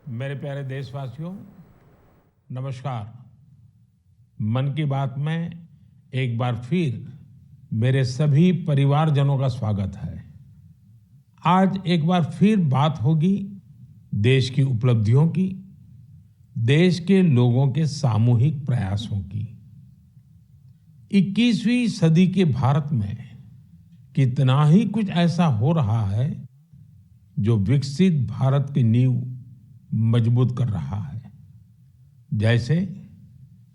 मेरे प्यारे देशवासियों, नमस्कार। मन की बात में एक बार फिर मेरे सभी परिवारजनों का स्वागत है। आज एक बार फिर बात होगी देश की उपलब्धियों की, देश के लोगों के सामूहिक प्रयासों की। 21वीं सदी के भारत में कितना ही कुछ ऐसा हो रहा है जो विकसित भारत की नींव मजबूत कर रहा है। जैसे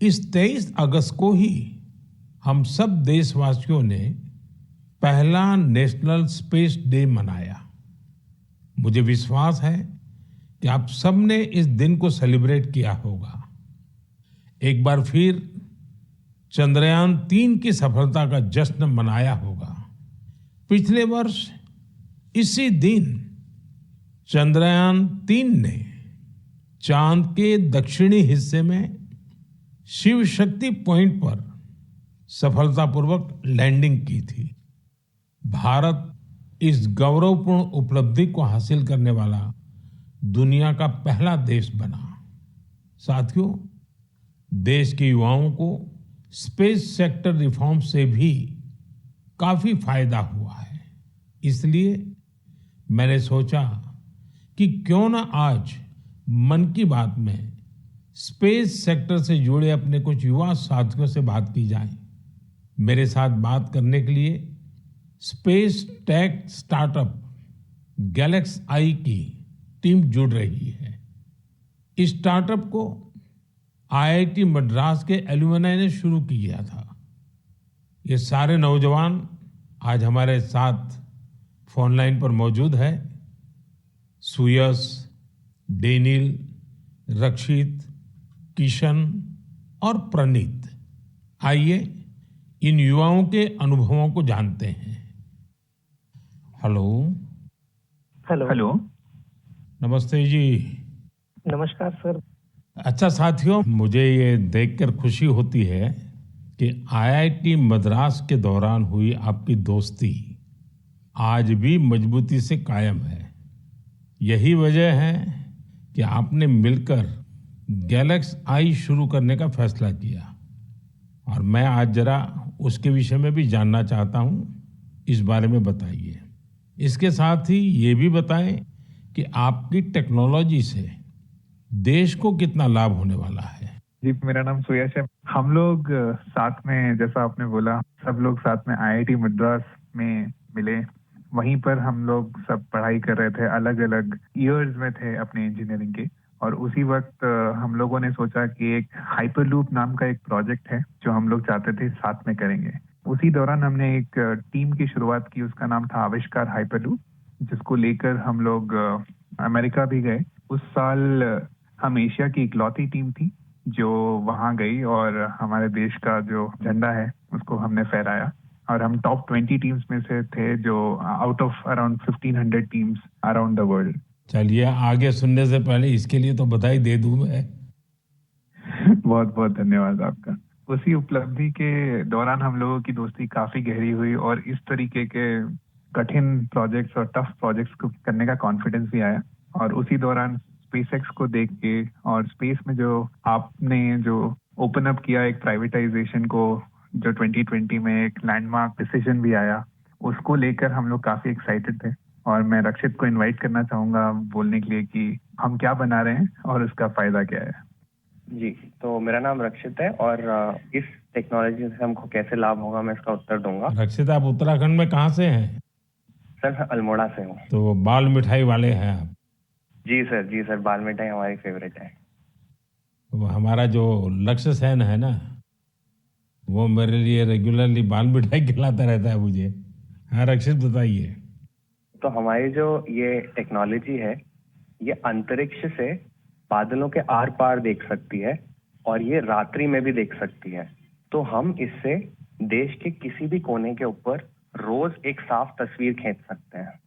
इस 23 अगस्त को ही हम सब देशवासियों ने पहला नेशनल स्पेस डे मनाया। मुझे विश्वास है कि आप सबने इस दिन को सेलिब्रेट किया होगा। एक बार फिर चंद्रयान 3 की सफलता का जश्न मनाया होगा। पिछले वर्ष इसी दिन चंद्रयान 3 ने चांद के दक्षिणी हिस्से में शिव शक्ति पॉइंट पर सफलतापूर्वक लैंडिंग की थी। भारत इस गौरवपूर्ण उपलब्धि को हासिल करने वाला दुनिया का पहला देश बना। साथियों, देश के युवाओं को स्पेस सेक्टर रिफॉर्म से भी काफी फायदा हुआ है। इसलिए मैंने सोचा कि क्यों ना आज मन की बात में स्पेस सेक्टर से जुड़े अपने कुछ युवा साथियों से बात की जाए। मेरे साथ बात करने के लिए स्पेस टेक स्टार्टअप गैलेक्स आई की टीम जुड़ रही है। इस स्टार्टअप को आईआईटी मद्रास के एलुमनाई ने शुरू किया था। ये सारे नौजवान आज हमारे साथ फोन लाइन पर मौजूद है। सुयश, डेनिल, रक्षित, किशन और प्रणीत। आइए इन युवाओं के अनुभवों को जानते हैं। हेलो। हेलो। हेलो। नमस्ते जी। नमस्कार सर। अच्छा साथियों, मुझे ये देखकर खुशी होती है कि आईआईटी मद्रास के दौरान हुई आपकी दोस्ती आज भी मजबूती से कायम है। यही वजह है कि आपने मिलकर गैलेक्स आई शुरू करने का फैसला किया और मैं आज जरा उसके विषय में भी जानना चाहता हूं। इस बारे में बताइए। इसके साथ ही ये भी बताएं कि आपकी टेक्नोलॉजी से देश को कितना लाभ होने वाला है। जी, मेरा नाम सुयश है। हम लोग साथ में, जैसा आपने बोला, सब लोग साथ में आईआईटी मद्रास में मिले। वहीं पर हम लोग सब पढ़ाई कर रहे थे, अलग अलग ईयर्स में थे अपने इंजीनियरिंग के। और उसी वक्त हम लोगों ने सोचा कि एक हाइपरलूप नाम का एक प्रोजेक्ट है जो हम लोग चाहते थे साथ में करेंगे। उसी दौरान हमने एक टीम की शुरुआत की, उसका नाम था आविष्कार हाइपरलूप, जिसको लेकर हम लोग अमेरिका भी गए। उस साल हम एशिया की इकलौती टीम थी जो वहां गई और हमारे देश का जो झंडा है उसको हमने फहराया। और हम टॉप 20 टीम्स में से थे, जो out of around 1500 teams around the world. चलिए, आगे सुनने से पहले इसके लिए तो बधाई दे दूं मैं। बहुत बहुत धन्यवाद आपका। उसी उपलब्धि के दौरान हम लोगों की दोस्ती काफी गहरी हुई और इस तरीके के कठिन प्रोजेक्ट्स और टफ प्रोजेक्ट्स को करने का कॉन्फिडेंस भी आया। और उसी दौरान स्पेसएक्स को देख के और स्पेस में जो आपने जो ओपन अप किया एक प्राइवेटाइजेशन को, जो 2020 में एक लैंडमार्क डिसीजन भी आया, उसको लेकर हम लोग काफी एक्साइटेड थे। और मैं रक्षित को इनवाइट करना चाहूंगा बोलने के लिए कि हम क्या बना रहे हैं और उसका फायदा क्या है। जी, तो मेरा नाम रक्षित है और इस टेक्नोलॉजी से हमको कैसे लाभ होगा मैं इसका उत्तर दूंगा। रक्षित, आप उत्तराखंड में कहाँ से हैं? सर, मैं अल्मोड़ा से हूँ। तो बाल मिठाई वाले हैं आप? जी सर, बाल मिठाई हमारी फेवरेट है। वो हमारा जो लक्ष्य सेन है ना, वो मेरे लिए रेगुलरली बाल मिठाई खिलाता रहता है मुझे। हाँ रक्षित, बताइए। तो हमारी जो ये टेक्नोलॉजी है, ये अंतरिक्ष से बादलों के आर पार देख सकती है और ये रात्रि में भी देख सकती है। तो हम इससे देश के किसी भी कोने के ऊपर रोज एक साफ तस्वीर खींच सकते हैं।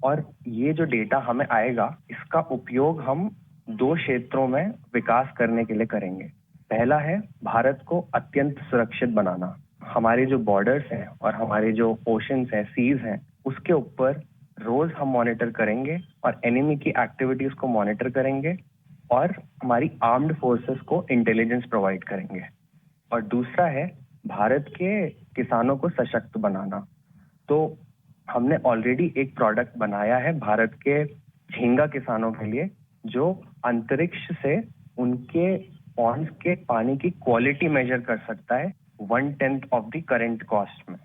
और ये जो डेटा हमें आएगा, इसका उपयोग हम 2 क्षेत्रों में विकास करने के लिए करेंगे। पहला है भारत को अत्यंत सुरक्षित बनाना। हमारे जो बॉर्डर्स हैं और हमारे जो ओशंस हैं, सीज हैं, उसके ऊपर रोज हम मॉनिटर करेंगे और एनिमी की एक्टिविटीज को मॉनिटर करेंगे और हमारी आर्म्ड फोर्सेस को इंटेलिजेंस प्रोवाइड करेंगे। और दूसरा है भारत के किसानों को सशक्त बनाना। तो हमने ऑलरेडी एक प्रोडक्ट बनाया है भारत के झींगा किसानों के लिए, जो अंतरिक्ष से उनके पॉन्ड्स के पानी की क्वालिटी मेजर कर सकता है 1/10 ऑफ द करंट कॉस्ट में।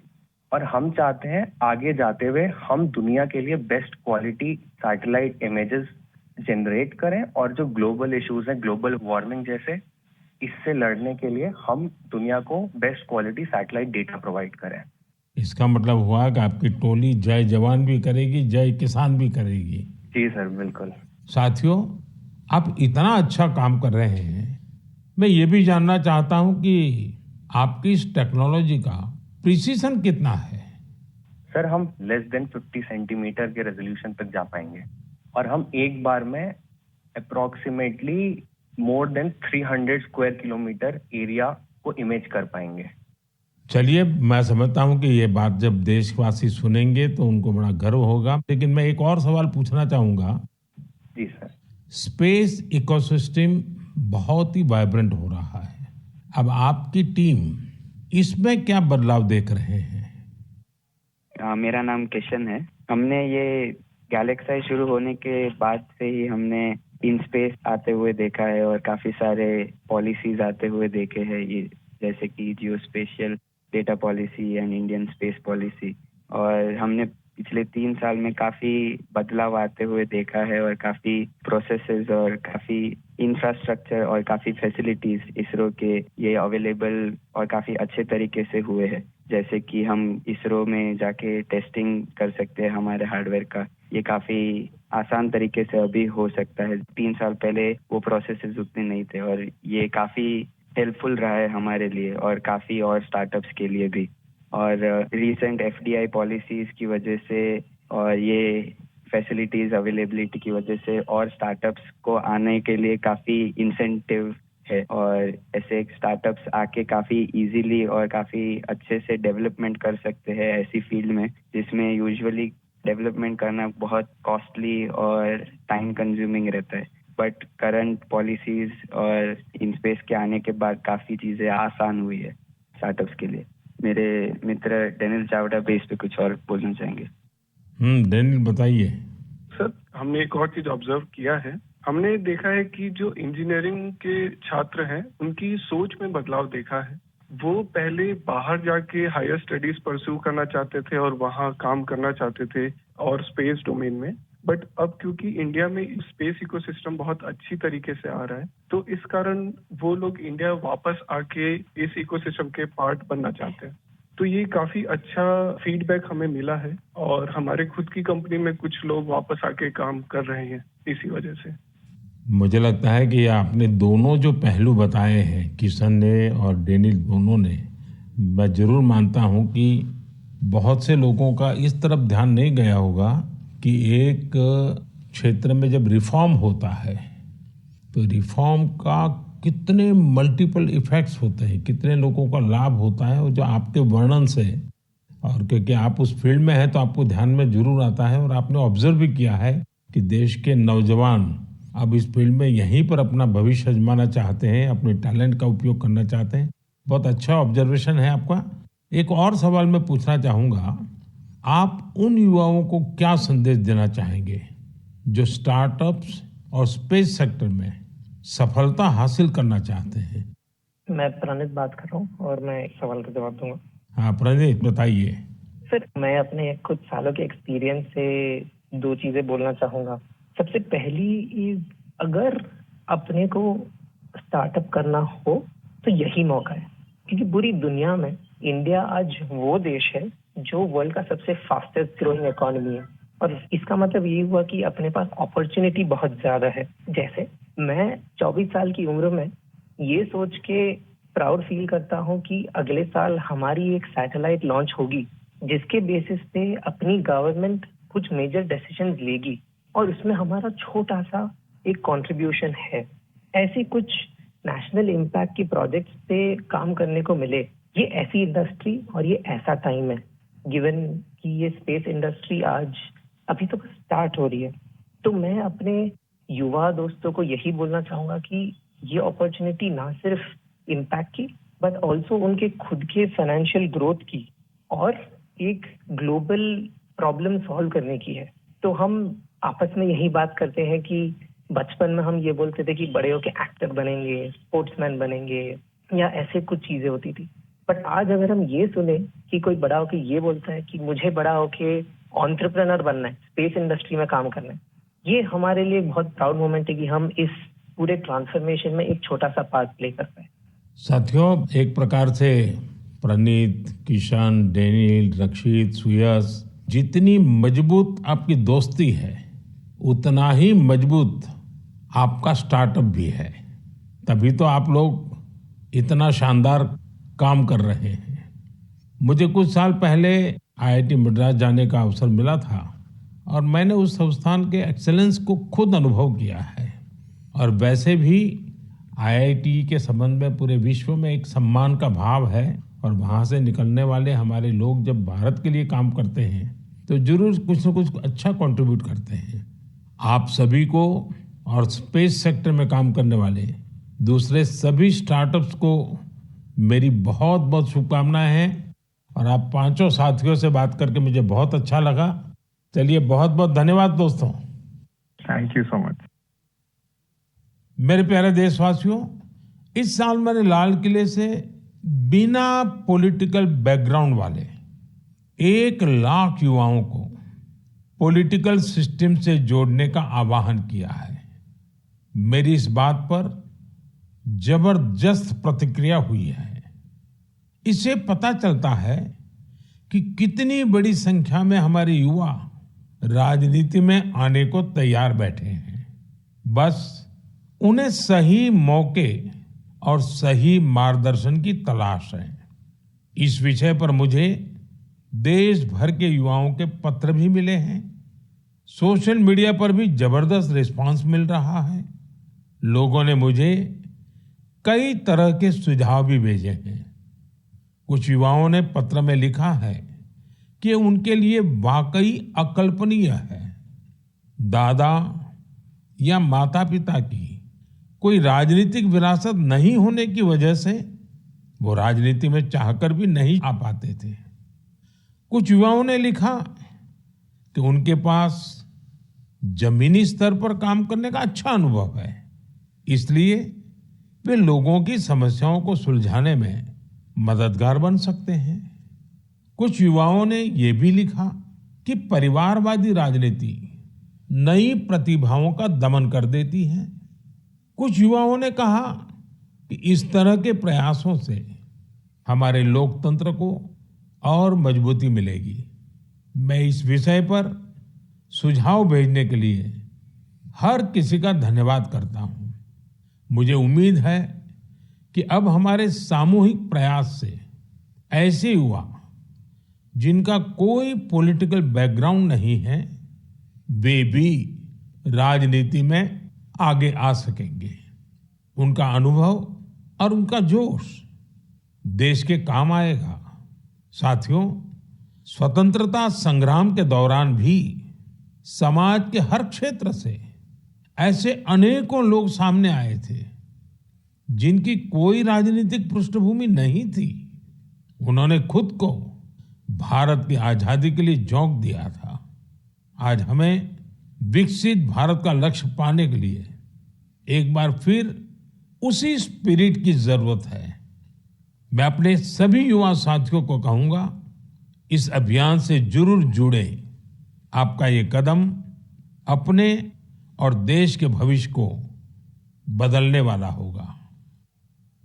और हम चाहते हैं आगे जाते हुए हम दुनिया के लिए best quality satellite images generate करें, और जो ग्लोबल इश्यूज हैं, ग्लोबल वार्मिंग जैसे, इससे लड़ने के लिए हम दुनिया को best quality satellite data provide करें। इसका मतलब हुआ कि आपकी टोली जय जवान भी करेगी, जय किसान भी करेगी। जी सर, बिल्कुल। साथियों, आप इतना अच्छा काम कर रहे हैं, मैं ये भी जानना चाहता हूं कि आपकी इस टेक्नोलॉजी का प्रिसीजन कितना है। सर, हम लेस देन 50 सेंटीमीटर के रेजोल्यूशन तक जा पाएंगे, और हम एक बार में approximately more than 300 square kilometre area को इमेज कर पाएंगे। चलिए, मैं समझता हूं कि ये बात जब देशवासी सुनेंगे तो उनको बड़ा गर्व होगा, लेकिन मैं एक और सवाल पूछना चाहूंगा। जी सर। स्पेस इकोसिस्टम बहुत ही वाइब्रेंट हो रहा है। अब आपकी टीम इसमें क्या बदलाव देख रहे हैं? मेरा नाम किशन है। हमने ये गैलेक्साई शुरू होने के बाद से ही हमने इन स्पेस आते हुए देखा है, और काफी सारे पॉलिसीज आते हुए देखे हैं, ये जैसे कि geospatial data policy and Indian space policy. और हमने पिछले 3 साल में काफी बदलाव आते हुए देखा है, और काफी प्रोसेसेस और काफी इंफ्रास्ट्रक्चर और काफी फैसिलिटीज इसरो के ये अवेलेबल और काफी अच्छे तरीके से हुए हैं। जैसे कि हम इसरो में जाके टेस्टिंग कर सकते हैं हमारे हार्डवेयर का, ये काफी आसान तरीके से अभी हो सकता है। 3 साल पहले वो प्रोसेसेस उतने नहीं थे, और ये काफी हेल्पफुल रहा है हमारे लिए और काफी और स्टार्टअप्स के लिए भी। और रीसेंट एफडीआई पॉलिसीज की वजह से और ये फैसिलिटीज अवेलेबिलिटी की वजह से और स्टार्टअप्स को आने के लिए काफी इंसेंटिव है, और ऐसे स्टार्टअप्स आके काफी इजीली और काफी अच्छे से डेवलपमेंट कर सकते हैं ऐसी फील्ड में जिसमें यूजुअली डेवलपमेंट करना बहुत कॉस्टली और टाइम कंज्यूमिंग रहता है। बट करंट पॉलिसीज और इन स्पेस के आने के बाद काफी चीजें आसान हुई है स्टार्टअप्स के लिए। मेरे मित्र डेनिल चावड़ा भी इस पे कुछ और बोलना चाहेंगे। डेनिल, बताइए। सर, हमने एक और चीज ऑब्जर्व किया है। हमने देखा है कि जो इंजीनियरिंग के छात्र हैं उनकी सोच में बदलाव देखा है। वो पहले बाहर जाके हायर स्टडीज परस्यू करना चाहते थे और वहाँ काम करना चाहते थे और स्पेस डोमेन में, बट अब क्योंकि इंडिया में स्पेस इकोसिस्टम बहुत अच्छी तरीके से आ रहा है, तो इस कारण वो लोग इंडिया वापस आके इस इकोसिस्टम के पार्ट बनना चाहते हैं। तो ये काफी अच्छा फीडबैक हमें मिला है, और हमारे खुद की कंपनी में कुछ लोग वापस आके काम कर रहे हैं इसी वजह से। मुझे लगता है कि आपने दोनों जो पहलू बताए हैं, किशन ने और डेनिल दोनों ने, मैं जरूर मानता हूं कि बहुत से लोगों का इस तरफ ध्यान नहीं गया होगा कि एक क्षेत्र में जब रिफॉर्म होता है तो रिफॉर्म का कितने मल्टीपल इफेक्ट्स होते हैं, कितने लोगों का लाभ होता है, और जो आपके वर्णन से, और क्योंकि आप उस फील्ड में हैं तो आपको ध्यान में जरूर आता है, और आपने ऑब्जर्व भी किया है कि देश के नौजवान अब इस फील्ड में यहीं पर अपना भविष्य आजमाना चाहते हैं, अपने टैलेंट का उपयोग करना चाहते हैं। बहुत अच्छा ऑब्जर्वेशन है आपका। एक और सवाल मैं पूछना चाहूंगा, आप उन युवाओं को क्या संदेश देना चाहेंगे जो स्टार्टअप्स और स्पेस सेक्टर में सफलता हासिल करना चाहते हैं? मैं प्रणीत बात कर रहा हूँ और मैं एक सवाल का जवाब दूंगा। हाँ प्रणीत, बताइए। सर, मैं अपने कुछ सालों के एक्सपीरियंस से 2 चीजें बोलना चाहूंगा। सबसे पहली, अगर अपने को स्टार्टअप करना हो तो यही मौका है, क्योंकि पूरी दुनिया में इंडिया आज वो देश है जो वर्ल्ड का सबसे फास्टेस्ट ग्रोइंग इकोनॉमी है, और इसका मतलब ये हुआ कि अपने पास अपॉर्चुनिटी बहुत ज्यादा है। जैसे मैं 24 साल की उम्र में ये सोच के प्राउड फील करता हूँ कि अगले साल हमारी एक सैटेलाइट लॉन्च होगी जिसके बेसिस पे अपनी गवर्नमेंट कुछ मेजर डिसीजंस लेगी, और उसमें हमारा छोटा सा एक कंट्रीब्यूशन है। ऐसी कुछ नेशनल इम्पैक्ट की प्रोजेक्ट्स पे काम करने को मिले, ये ऐसी इंडस्ट्री और ये ऐसा टाइम है, गिवन कि ये स्पेस इंडस्ट्री आज अभी तो स्टार्ट हो रही है। तो मैं अपने युवा दोस्तों को यही बोलना चाहूंगा कि ये अपॉर्चुनिटी ना सिर्फ इम्पैक्ट की बट ऑल्सो उनके खुद के फाइनेंशियल ग्रोथ की और एक ग्लोबल प्रॉब्लम सॉल्व करने की है। तो हम आपस में यही बात करते हैं कि बचपन में हम ये बोलते थे कि बड़े होके एक्टर बनेंगे, स्पोर्ट्समैन बनेंगे या ऐसे कुछ चीजें होती थी। बट आज अगर हम ये सुने कि कोई बड़ा होके ये बोलता है कि मुझे बड़ा होके एंटरप्रेन्योर बनना है, स्पेस इंडस्ट्री में काम करना है, ये हमारे लिए बहुत प्राउड मोमेंट है कि हम इस पूरे ट्रांसफॉर्मेशन में एक छोटा सा पार्ट प्ले कर पाए। साथियों, एक प्रकार से प्रणीत, किशन, डेनियल, रक्षित, सुयस, जितनी मजबूत आपकी दोस्ती है उतना ही मजबूत आपका स्टार्टअप भी है। तभी तो आप लोग इतना शानदार काम कर रहे हैं। मुझे कुछ साल पहले आईआईटी मद्रास जाने का अवसर मिला था और मैंने उस संस्थान के एक्सेलेंस को खुद अनुभव किया है। और वैसे भी आईआईटी के संबंध में पूरे विश्व में एक सम्मान का भाव है और वहाँ से निकलने वाले हमारे लोग जब भारत के लिए काम करते हैं तो जरूर कुछ न कुछ अच्छा कंट्रीब्यूट करते हैं। आप सभी को और स्पेस सेक्टर में काम करने वाले दूसरे सभी स्टार्टअप्स को मेरी बहुत बहुत शुभकामनाएं हैं। और आप पांचों साथियों से बात करके मुझे बहुत अच्छा लगा। चलिए, बहुत बहुत धन्यवाद दोस्तों। Thank you so much. मेरे प्यारे देशवासियों, इस साल मैंने लाल किले से बिना पॉलिटिकल बैकग्राउंड वाले 1 लाख युवाओं को पॉलिटिकल सिस्टम से जोड़ने का आह्वान किया है। मेरी इस बात पर जबरदस्त प्रतिक्रिया हुई है। इससे पता चलता है कि कितनी बड़ी संख्या में हमारे युवा राजनीति में आने को तैयार बैठे हैं। बस उन्हें सही मौके और सही मार्गदर्शन की तलाश है। इस विषय पर मुझे देश भर के युवाओं के पत्र भी मिले हैं। सोशल मीडिया पर भी जबरदस्त रिस्पांस मिल रहा है। लोगों ने मुझे कई तरह के सुझाव भी भेजे हैं। कुछ युवाओं ने पत्र में लिखा है कि उनके लिए वाकई अकल्पनीय है दादा या माता पिता की कोई राजनीतिक विरासत नहीं होने की वजह से वो राजनीति में चाहकर भी नहीं आ पाते थे। कुछ युवाओं ने लिखा कि उनके पास जमीनी स्तर पर काम करने का अच्छा अनुभव है, इसलिए वे लोगों की समस्याओं को सुलझाने में मददगार बन सकते हैं। कुछ युवाओं ने ये भी लिखा कि परिवारवादी राजनीति नई प्रतिभाओं का दमन कर देती है। कुछ युवाओं ने कहा कि इस तरह के प्रयासों से हमारे लोकतंत्र को और मजबूती मिलेगी। मैं इस विषय पर सुझाव भेजने के लिए हर किसी का धन्यवाद करता हूं। मुझे उम्मीद है कि अब हमारे सामूहिक प्रयास से ऐसे युवा जिनका कोई पॉलिटिकल बैकग्राउंड नहीं है वे भी राजनीति में आगे आ सकेंगे। उनका अनुभव और उनका जोश देश के काम आएगा। साथियों, स्वतंत्रता संग्राम के दौरान भी समाज के हर क्षेत्र से ऐसे अनेकों लोग सामने आए थे जिनकी कोई राजनीतिक पृष्ठभूमि नहीं थी। उन्होंने खुद को भारत की आजादी के लिए झोंक दिया था। आज हमें विकसित भारत का लक्ष्य पाने के लिए एक बार फिर उसी स्पिरिट की जरूरत है। मैं अपने सभी युवा साथियों को कहूंगा, इस अभियान से जरूर जुड़े। आपका ये कदम अपने और देश के भविष्य को बदलने वाला होगा।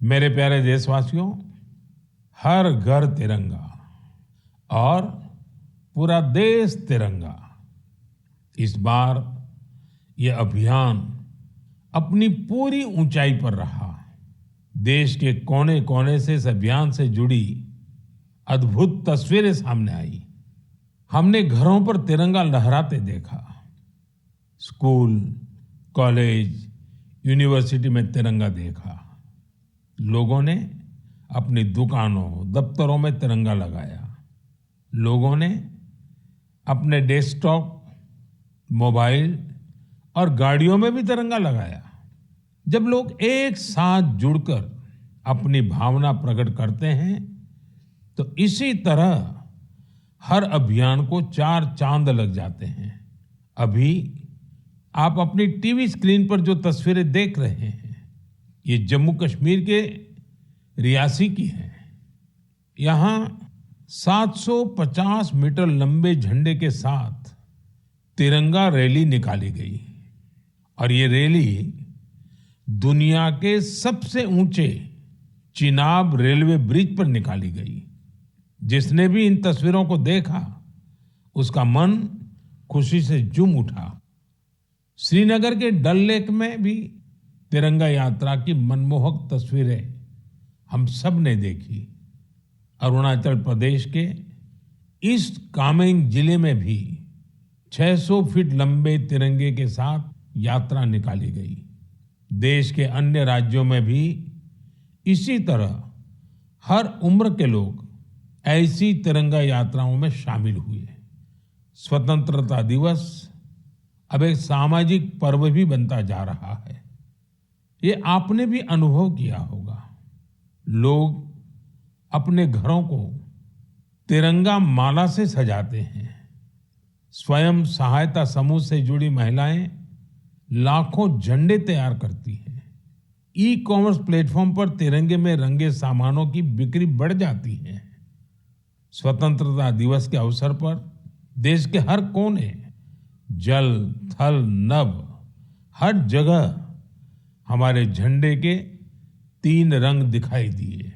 मेरे प्यारे देशवासियों, हर घर तिरंगा और पूरा देश तिरंगा। इस बार ये अभियान अपनी पूरी ऊंचाई पर रहा। देश के कोने कोने से इस अभियान से जुड़ी अद्भुत तस्वीरें सामने आई। हमने घरों पर तिरंगा लहराते देखा, स्कूल, कॉलेज, यूनिवर्सिटी में तिरंगा देखा। लोगों ने अपनी दुकानों, दफ्तरों में तिरंगा लगाया। लोगों ने अपने डेस्कटॉप, मोबाइल और गाड़ियों में भी तिरंगा लगाया। जब लोग एक साथ जुड़कर अपनी भावना प्रकट करते हैं तो इसी तरह हर अभियान को 4 चांद लग जाते हैं। अभी आप अपनी टीवी स्क्रीन पर जो तस्वीरें देख रहे हैं, ये जम्मू कश्मीर के रियासी की हैं। यहाँ 750 मीटर लंबे झंडे के साथ तिरंगा रैली निकाली गई और ये रैली दुनिया के सबसे ऊंचे चिनाब रेलवे ब्रिज पर निकाली गई। जिसने भी इन तस्वीरों को देखा उसका मन खुशी से झूम उठा। श्रीनगर के डल लेक में भी तिरंगा यात्रा की मनमोहक तस्वीरें हम सब ने देखी। अरुणाचल प्रदेश के ईस्ट कामेंग जिले में भी 600 फीट लंबे तिरंगे के साथ यात्रा निकाली गई। देश के अन्य राज्यों में भी इसी तरह हर उम्र के लोग ऐसी तिरंगा यात्राओं में शामिल हुए। स्वतंत्रता दिवस अब एक सामाजिक पर्व भी बनता जा रहा है। ये आपने भी अनुभव किया होगा। लोग अपने घरों को तिरंगा माला से सजाते हैं। स्वयं सहायता समूह से जुड़ी महिलाएं लाखों झंडे तैयार करती हैं। ई कॉमर्स प्लेटफॉर्म पर तिरंगे में रंगे सामानों की बिक्री बढ़ जाती है। स्वतंत्रता दिवस के अवसर पर देश के हर कोने, जल, थल, नभ, हर जगह हमारे झंडे के 3 रंग दिखाई दिए।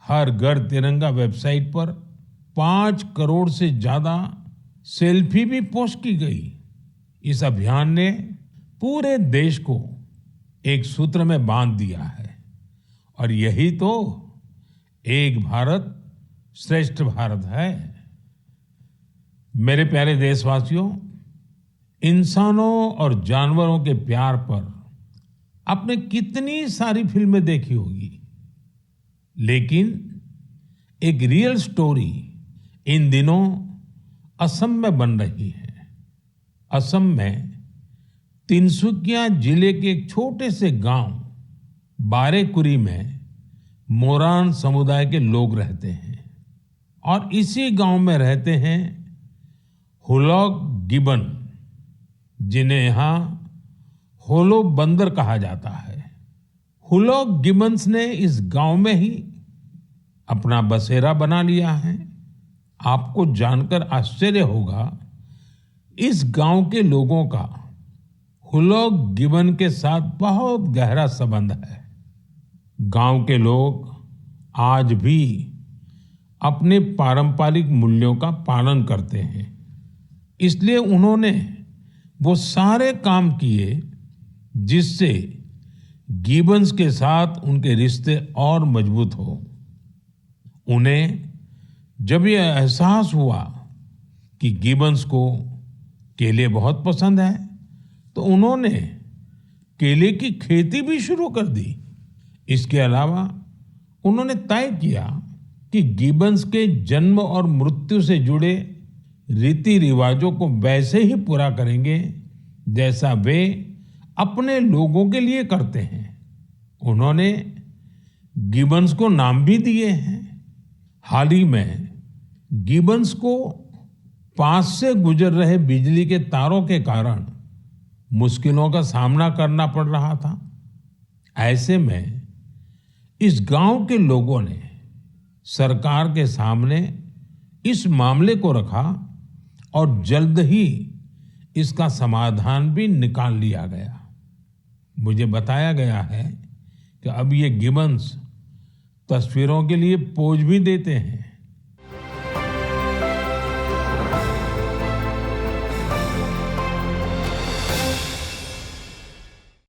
हर घर तिरंगा वेबसाइट पर 5 करोड़ से ज्यादा सेल्फी भी पोस्ट की गई। इस अभियान ने पूरे देश को एक सूत्र में बांध दिया है और यही तो एक भारत श्रेष्ठ भारत है। मेरे प्यारे देशवासियों, इंसानों और जानवरों के प्यार पर आपने कितनी सारी फिल्में देखी होगी, लेकिन एक रियल स्टोरी इन दिनों असम में बन रही है। असम में तिनसुकिया जिले के एक छोटे से गांव बारेकुरी में मोरान समुदाय के लोग रहते हैं और इसी गांव में रहते हैं हुलॉग गिबन, जिन्हें यहां होलो बंदर कहा जाता है। हुलॉग गिबन्स ने इस गांव में ही अपना बसेरा बना लिया है। आपको जानकर आश्चर्य होगा, इस गांव के लोगों का हुलॉग गिबन के साथ बहुत गहरा संबंध है। गांव के लोग आज भी अपने पारंपरिक मूल्यों का पालन करते हैं, इसलिए उन्होंने वो सारे काम किए जिससे गिबन्स के साथ उनके रिश्ते और मजबूत हो। उन्हें जब ये एहसास हुआ कि गिबन्स को केले बहुत पसंद है, तो उन्होंने केले की खेती भी शुरू कर दी। इसके अलावा उन्होंने तय किया कि गिबन्स के जन्म और मृत्यु से जुड़े रीति रिवाजों को वैसे ही पूरा करेंगे जैसा वे अपने लोगों के लिए करते हैं। उन्होंने गिबन्स को नाम भी दिए हैं। हाल ही में गिबन्स को पास से गुजर रहे बिजली के तारों के कारण मुश्किलों का सामना करना पड़ रहा था। ऐसे में इस गांव के लोगों ने सरकार के सामने इस मामले को रखा और जल्द ही इसका समाधान भी निकाल लिया गया। मुझे बताया गया है कि अब ये गिबन्स तस्वीरों के लिए पोज भी देते हैं।